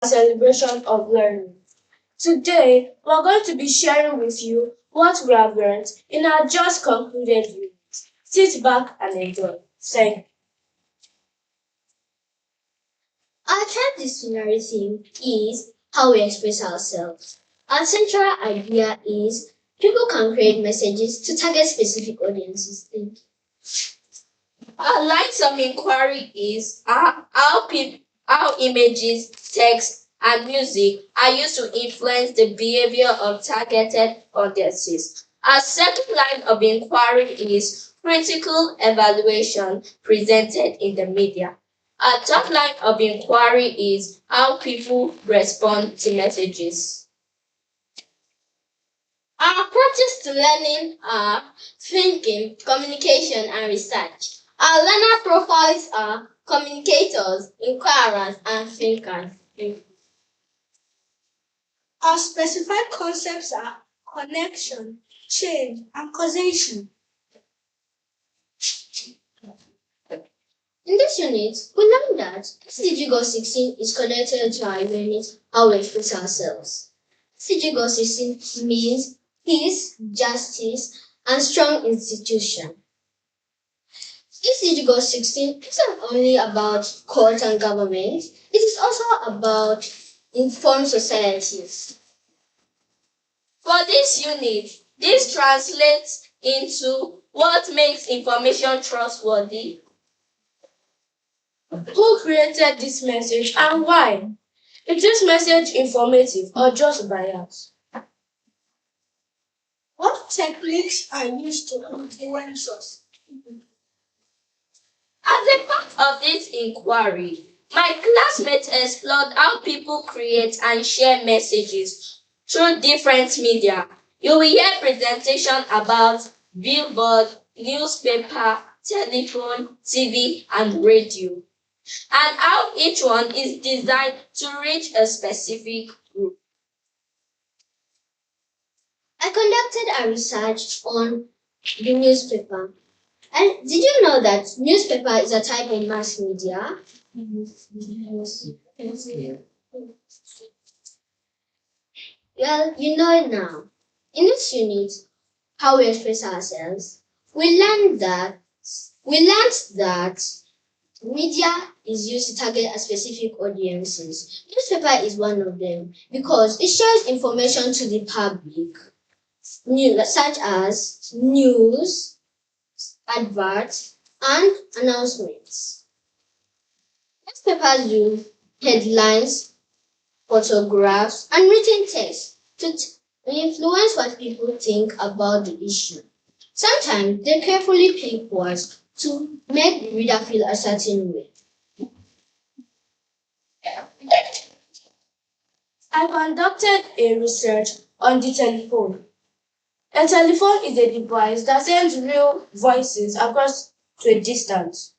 Celebration of learning. Today, we're going to be sharing with you what we have learned in our just concluded unit. Sit back and enjoy. Thank you. Our transdisciplinary theme is how we express ourselves. Our central idea is people can create messages to target specific audiences. Our lines of inquiry is how images, text, and music are used to influence the behavior of targeted audiences. Our second line of inquiry is critical evaluation presented in the media. Our third line of inquiry is how people respond to messages. Our approaches to learning are thinking, communication, and research. Our learner profiles are communicators, inquirers, and thinkers. Our specified concepts are connection, change, and causation. In this unit, we learned that SDG Goal 16 is connected to our unit, how we express ourselves. SDG Goal 16 means peace, justice, and strong institution. SDG Goal 16 isn't only about court and government, it is also about informed societies. For this unit, this translates into what makes information trustworthy. Who created this message and why? Is this message informative or just biased? What techniques are used to influence us? As a part of this inquiry, my classmates explored how people create and share messages through different media. You will hear presentation about billboard, newspaper, telephone, TV, and radio, and how each one is designed to reach a specific group. I conducted a research on the newspaper. And did you know that newspaper is a type of mass media? Well, you know it now. In this unit, how we express ourselves, we learned that media is used to target a specific audiences. Newspaper is one of them because it shares information to the public, such as news, adverts, and announcements. Newspapers use headlines, photographs, and written text to influence what people think about the issue. Sometimes they carefully pick words to make the reader feel a certain way. I conducted a research on the telephone. A telephone is a device that sends real voices across to a distance.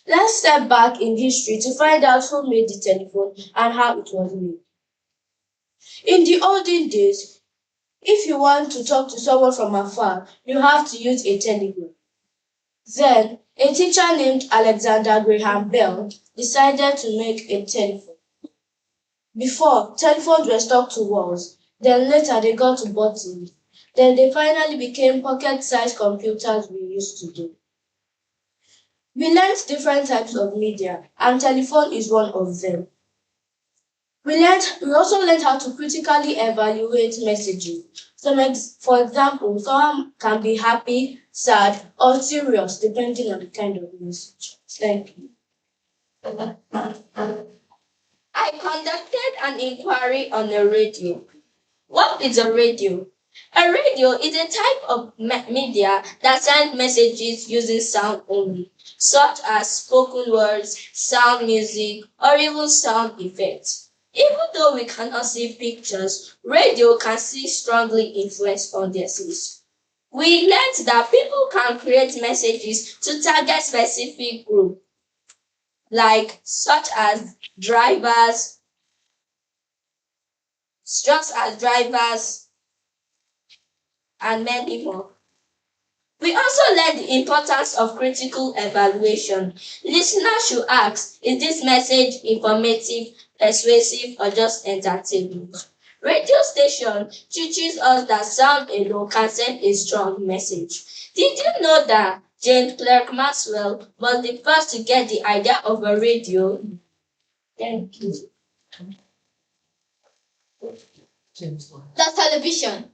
Let's step back in history to find out who made the telephone and how it was made. In the olden days, if you want to talk to someone from afar, you have to use a telegram. Then, a teacher named Alexander Graham Bell decided to make a telephone. Before, telephones were stuck to walls, then later they got to buttons. Then they finally became pocket-sized computers we used to do. We learned different types of media, and telephone is one of them. We also learned how to critically evaluate messaging. For example, someone can be happy, sad, or serious depending on the kind of message. Thank you. I conducted an inquiry on a radio. What is a radio? A radio is a type of media that sends messages using sound only, such as spoken words, sound music, or even sound effects. Even though we cannot see pictures, radio can still strongly influence audiences. We learned that people can create messages to target specific groups, drivers, just as drivers and many more. We also learn the importance of critical evaluation. Listeners should ask, is this message informative, persuasive, or just entertaining? Radio station teaches us that sound alone can send a strong message. Did you know that James Clerk Maxwell was the first to get the idea of a radio? Thank you. The television.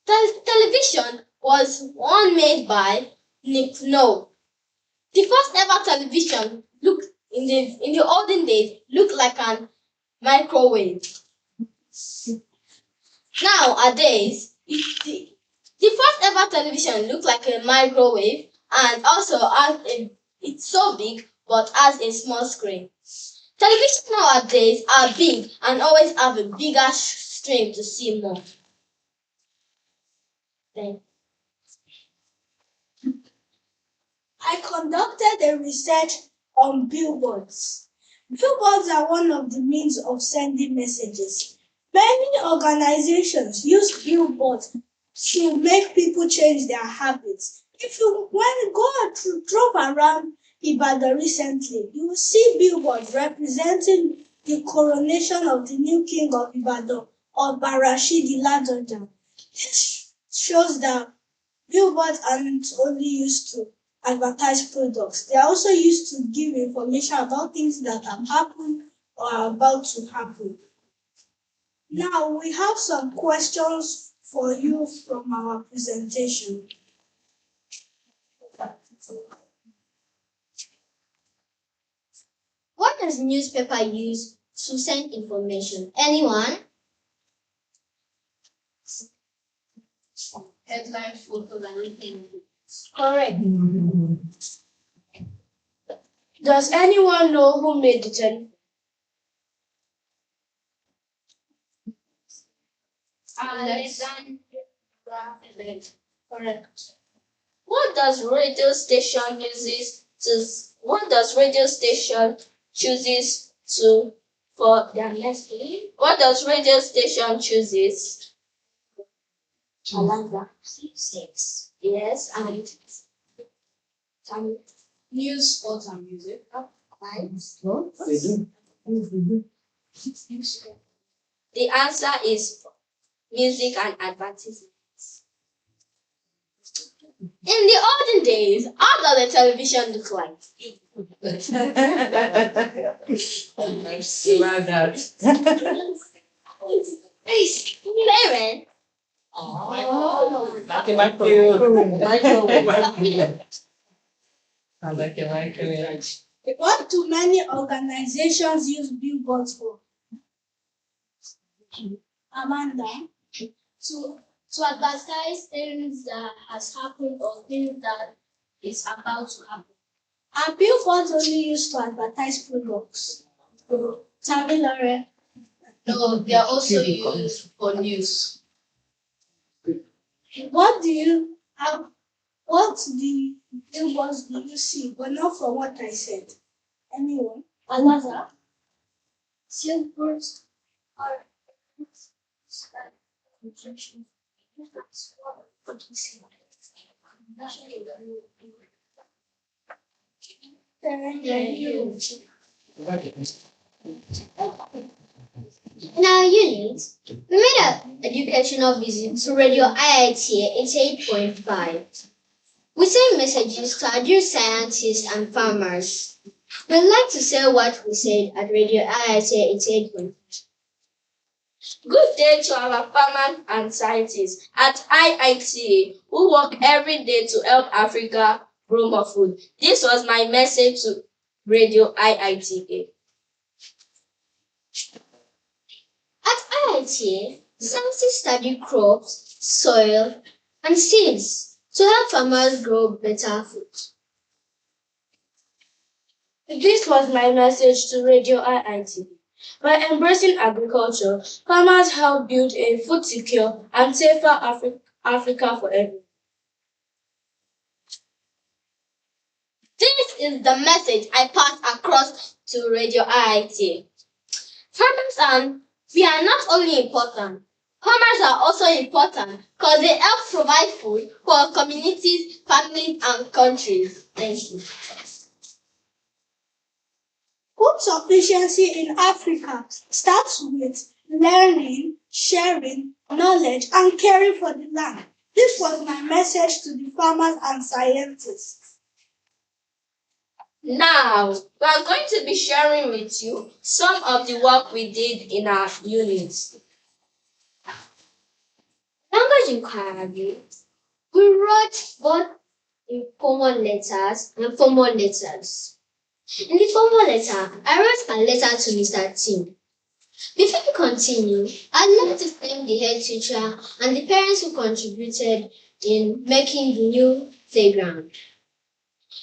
Television was one made by Nick No. The first ever television looked in the olden days looked like an microwave. Nowadays, the first ever television looked like a microwave and also it's so big but has a small screen. Televisions nowadays are big and always have a bigger screen to see more. Then, I conducted a research on billboards. Billboards are one of the means of sending messages. Many organizations use billboards to make people change their habits. If you drove around Ibadan recently, you will see billboards representing the coronation of the new king of Ibadan, Oba Rashidi Ladoja. This shows that billboards aren't only used to advertise products, they are also used to give information about things that have happened or are about to happen. Now we have some questions for you from our presentation. what does newspaper use to send information? Anyone? Headline, photos, and written. Correct. Does anyone know who made the telephone? Alexander Graham Bell. Correct. What does radio station uses to what does radio station chooses to for their next name? What does radio station chooses? Alanga. Six. Yes, and news, sports, and music. Right. The answer is music and advertisements. In the olden days, how does the television look like? Parent. Oh. Like a microwave. Like a microwave. What do many organizations use billboards for? Amanda? To advertise things that has happened or things that is about to happen. Are billboards only used to advertise products? Tamilore? No, they are also used for news. What do you have? What the billboards do you see? But not from what I said. Anyone? Another? Billboards are In our unit, we made an educational visit to Radio IIT 88.5. We sent messages to our dear scientists and farmers. We'd like to say what we said at Radio IIT 88.5. Good day to our farmers and scientists at IITA who work every day to help Africa grow more food. This was my message to Radio IITA. At IITA, scientists study crops, soil, and seeds to help farmers grow better food. This was my message to Radio IIT. By embracing agriculture, farmers help build a food secure and safer Africa for everyone. This is the message I pass across to Radio IIT. Farmers we are not only important, Farmers are also important because they help provide food for communities, families, and countries. Thank you. Food sufficiency in Africa starts with learning, sharing, knowledge, and caring for the land. This was my message to the farmers and scientists. Now, we are going to be sharing with you some of the work we did in our units. Language inquiry. We wrote both informal letters and formal letters. In the formal letter, I wrote a letter to Mr. Tim. Before we continue, I'd like to thank the head teacher and the parents who contributed in making the new playground.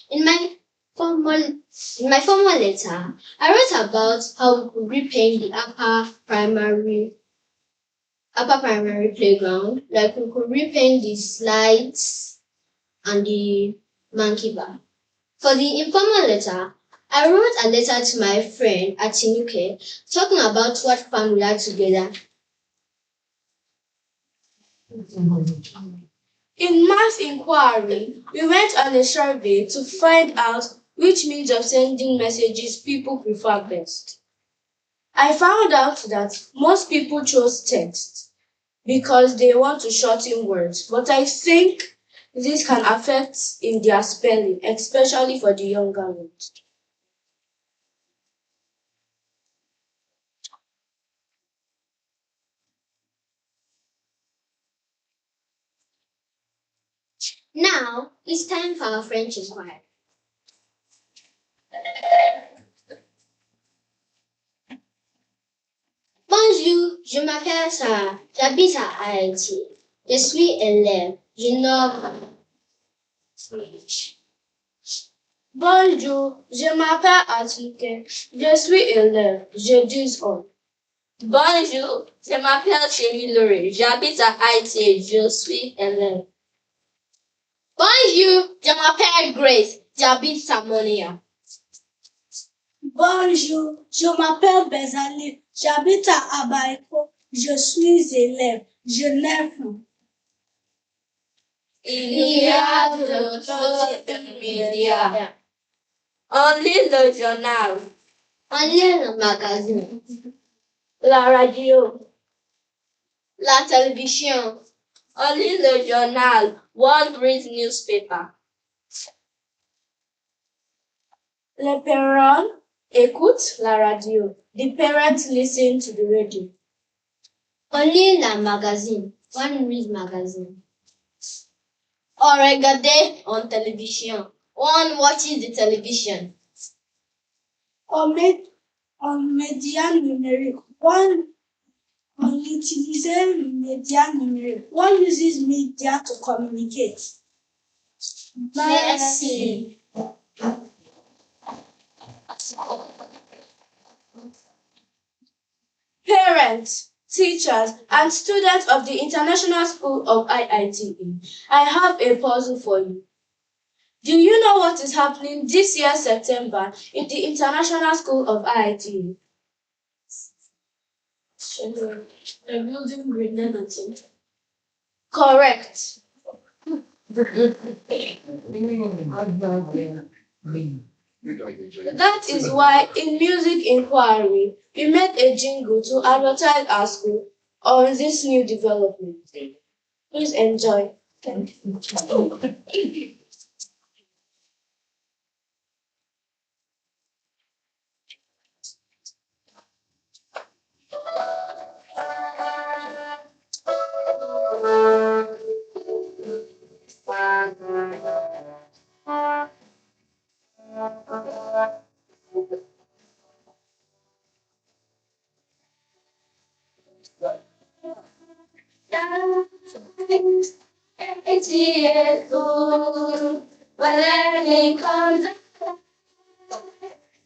In my formal letter, I wrote about how we could repaint the upper primary playground, like we could repaint the slides and the monkey bar. For the informal letter, I wrote a letter to my friend Atinuke talking about what fun we had together. In math inquiry, we went on a survey to find out which means of sending messages people prefer best. I found out that most people chose text because they want to shorten words, but I think this can affect in their spelling, especially for the younger ones. Now it's time for our French inquiry. Bonjour, je m'appelle Sarah, j'habite à Haïti. Je suis élève, je nomme Bonjour, je m'appelle Atuke. Je suis élève, je dis on. Bonjour, je m'appelle Chérie Loré. J'habite à Haïti, je suis élève. Bonjour, je m'appelle Grace, j'habite à Monia. Bonjour, je m'appelle Bezali, j'habite à Abaïko, je suis élève, je n'ai pas. Il y a de choses médias. On lit le journal, On lit le magazine, la radio, la télévision. on lit le journal, one reads newspaper. Les parents écoutent la radio. The parents listen to the radio. On lit la magazine, one reads magazine. On regarde on television, one watches the television. En médias numériques, on utilise le média numérique. One uses media to communicate. Merci. Parents, teachers, and students of the International School of IITE, I have a puzzle for you. Do you know what is happening this year, September, in the International School of IITE? The building grade 9 and 10. Correct. That is why in music inquiry, we made a jingle to advertise our school on this new development. Please enjoy. Thank you. When learning comes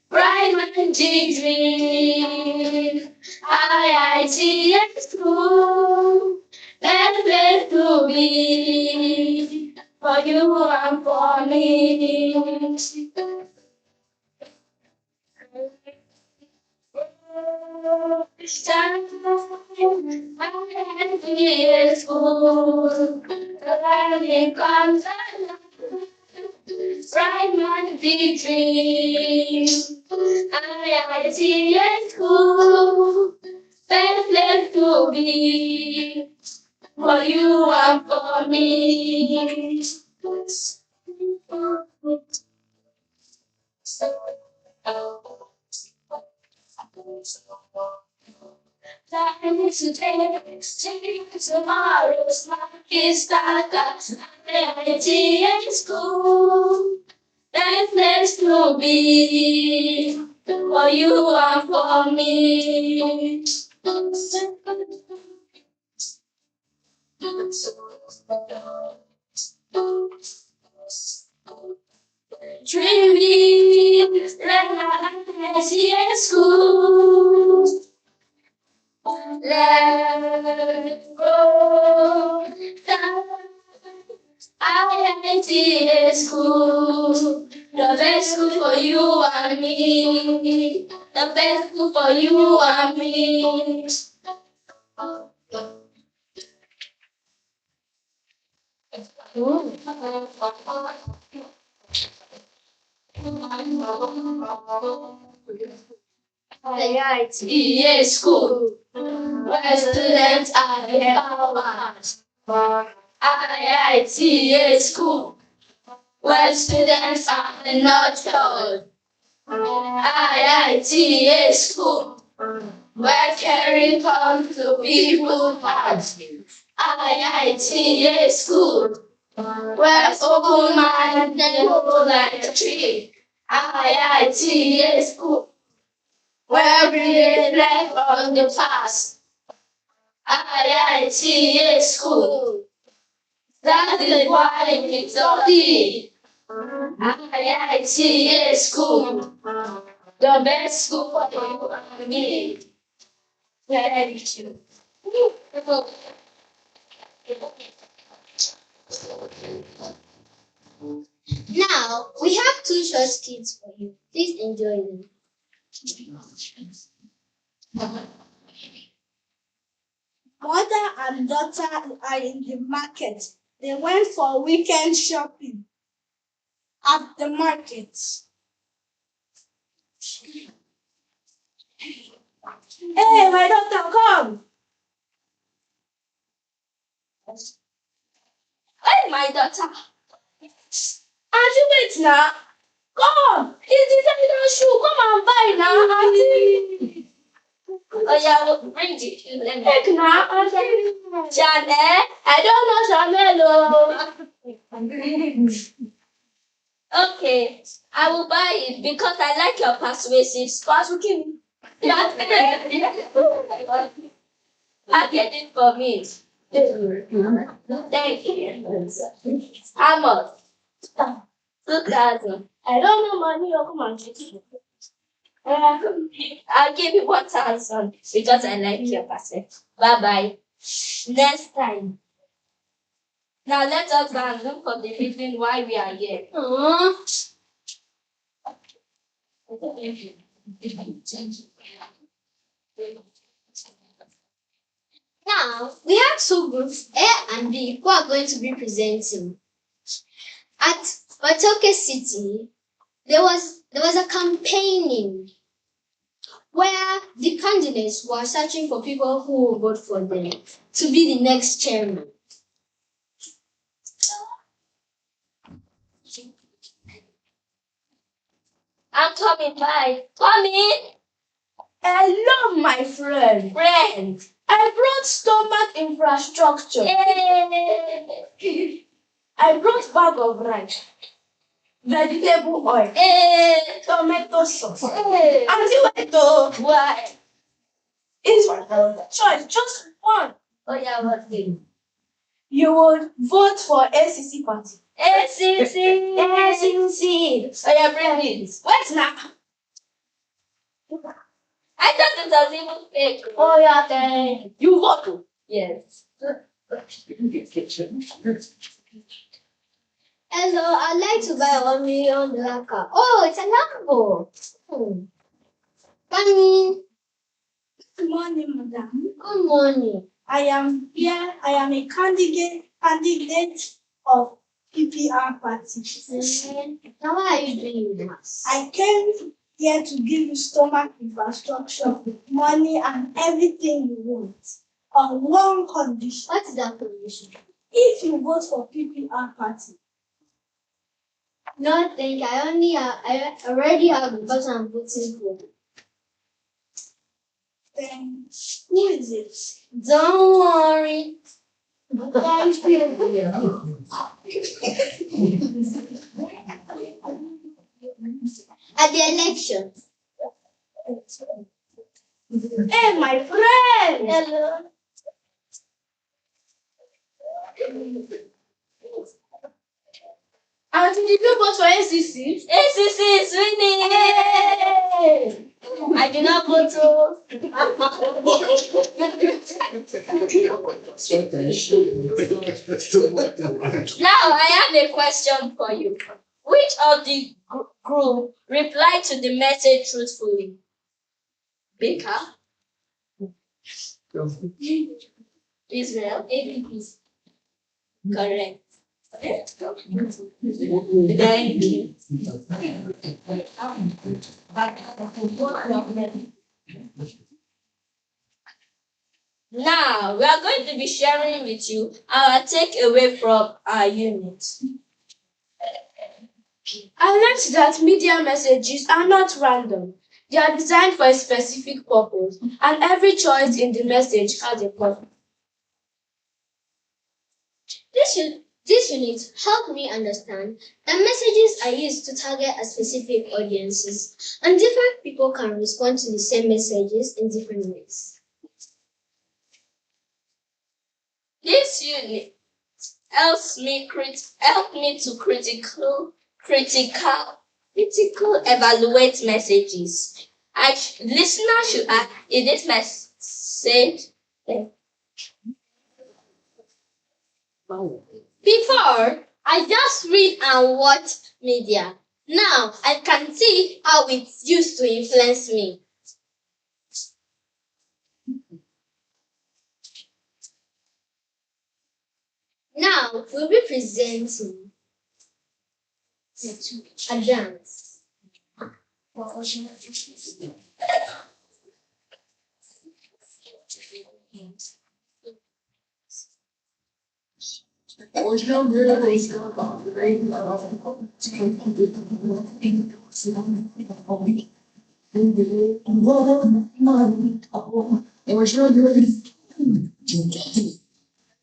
bright magic dream, IIT school, best place to be for you and for me. Stand IIT school, learning comes alive. Bright my big dream. IIT school, best place to be. For you and for me. Time today, take tomorrow's life is like IIT in school. Best place to be. For you and for me. Dreaming, let's see school. Let's go down. IIT school, the best school for you and me. The best school for you and me. IIT school, where students are empowered. IIT school, where students are nurtured. IIT school, where caring comes to people's hearts. IIT school, where open mind grow like a tree. IIT school, where we reflect on the past. IIT school, that is why we study. IIT school, the best school for you and me. Very true. Now, we have two short skits for you. Please enjoy them. Mother and daughter are in the market. They went for weekend shopping at the market. Hey, my daughter, come. Hey, my daughter. Auntie, wait now. Come. It's designer shoe. Come and buy now, auntie. Oh yeah, bring the children. Take now, auntie. Chanel. I don't know Chanel. Okay, I will buy it because I like your persuasive speech. Package it for me. Thank you. How much? 2,000. I don't know money. Oh, come on, take it. I'll give you 1,000 because I like your persuasive. Bye bye. Next time. Now let us go and look for the reason why we are here. Now, we have two groups, A and B, who are going to be presenting. At Matoke City, there was a campaigning where the candidates were searching for people who will vote for them to be the next chairman. I'm coming by. Coming. Hello, my friend. Friend. I brought stomach infrastructure. Hey. I brought bag of rice, vegetable oil, Hey. tomato sauce. Hey. Auntie, wait though. Why? It's choice, just one. Oh yeah, what's it? You would vote for ACC party. ACC. ACC. Oh yeah, bring it. Wait now. I thought it was even fake. Oh yeah, then you vote. Yes. Hello, I'd like to buy a $1 million car. Oh, it's a Lambo. Come in. Good morning, madam. Good morning. I am here. I am a candidate of PPR party. Now why are you doing this? I came here to give you stomach infrastructure, money, and everything you want on one condition. What is that condition? If you vote for PPR party, No, thank you. I already have the person I'm voting for. then who is it? Don't worry. Thank you. At the election. Hey, my friend. Hello. Auntie, did you vote for ACC? ACC is winning! Yay! I did not vote to. Now I have a question for you. Which of the group replied to the message truthfully? Baker? Israel? APP? Correct. Thank you. Now, we are going to be sharing with you our takeaway from our unit. I learned that media messages are not random. They are designed for a specific purpose, and every choice in the message has a purpose. This unit helped me understand that messages are used to target a specific audiences, and different people can respond to the same messages in different ways. This unit helps me to critical evaluate messages. Listeners should ask, is this message before I just read and watch media. Now I can see how it's used to influence me. Now we'll be presenting a dance.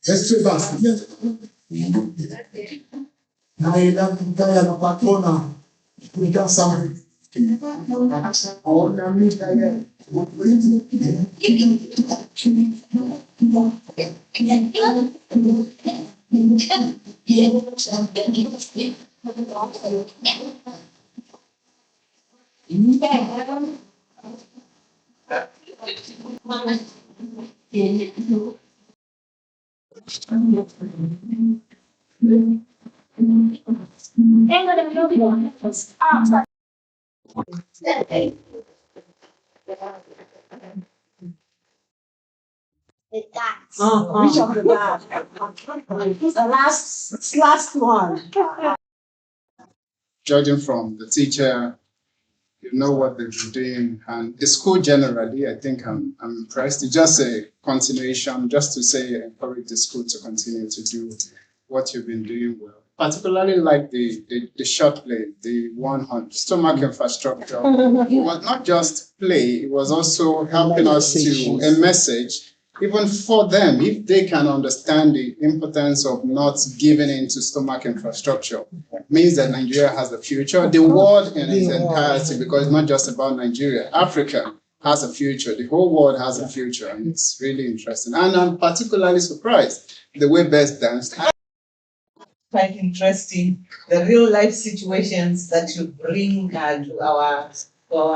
Let's do it. Naila kaya na patrona. Kita sama. Oh, nami kaya. The dance. Which of the bad? The last one. Judging from the teacher, you know what they're doing, and the school generally, I think I'm impressed. It's just a continuation, just to say, encourage the school to continue to do what you've been doing well. Particularly like the short play, the one on stomach infrastructure. It was not just play, it was also helping us to a message. Even for them, if they can understand the importance of not giving into stomach infrastructure, means that Nigeria has a future, the world in its entirety, because it's not just about Nigeria. Africa has a future, the whole world has a future, and it's really interesting. And I'm particularly surprised the way Best danced. Quite interesting. The real life situations that you bring to our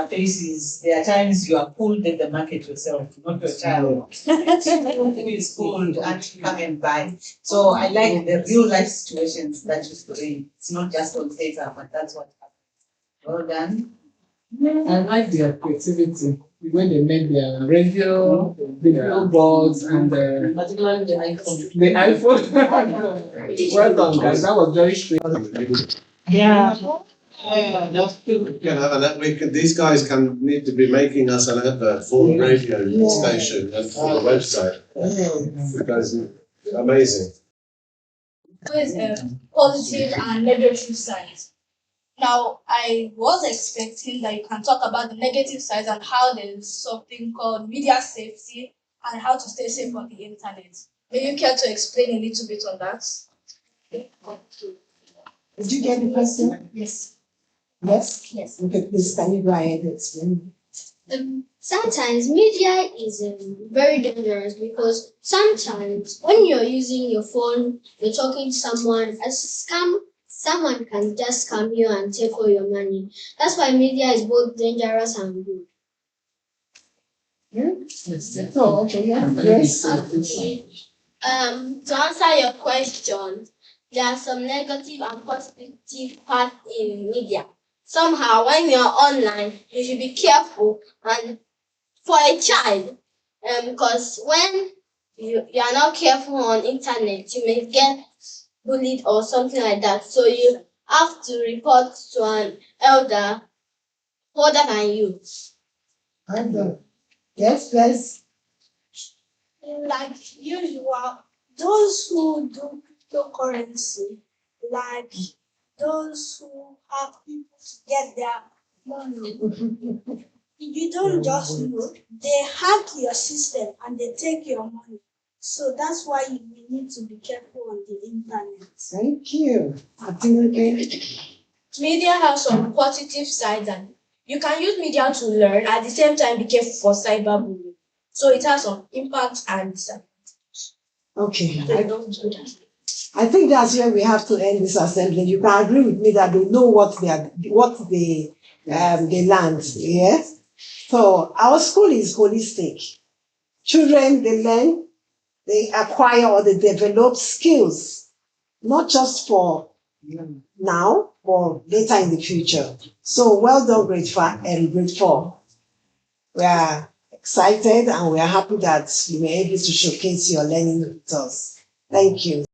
faces. There are times you are pulled in the market yourself, not your child. Who is pulled and you come and buy. So I like the real life situations that you bring. It's not just on paper, but that's what happens. Well done. I like their creativity. when they made their radio, the billboards, and Particularly the iPhone. the iPhone. Well done, guys. That was very strange. Yeah. Yeah, that's true. You know, and that these guys need to be making us an advert for the radio station and for the website. Because amazing. Always positive and negative sides. Now, I was expecting that you can talk about the negative sides and how there's something called media safety and how to stay safe on the internet. May you care to explain a little bit on that? Did you get the question? Yes. Yes? Yes. Okay, please, can you go ahead and explain? Sometimes media is very dangerous because sometimes when you're using your phone, you're talking to someone, someone can just scam you and take all your money. That's why media is both dangerous and good. Oh, okay, yeah. Yes. To answer your question, there are some negative and positive parts in media. Somehow, when you're online, you should be careful and for a child, because when you are not careful on internet, you may get bullied or something like that. So you have to report to an elder older than you. Yes, yes. Like usual, those who do cryptocurrency, like those who have people to get their money, you don't just know, they hack your system and they take your money. So that's why you need to be careful on the internet. Thank you. I think okay. Media has some positive sides and you can use media to learn. At the same time, be careful for cyberbullying. So it has some impact and disadvantage. Okay. So don't do that. I think that's where we have to end this assembly. You can agree with me that they know what they learned. Yes. So our school is holistic. Children, they learn, they acquire or they develop skills, not just for now, but later in the future. So well done, grade 5 and grade 4. We are excited and we are happy that you were able to showcase your learning with us. Thank you.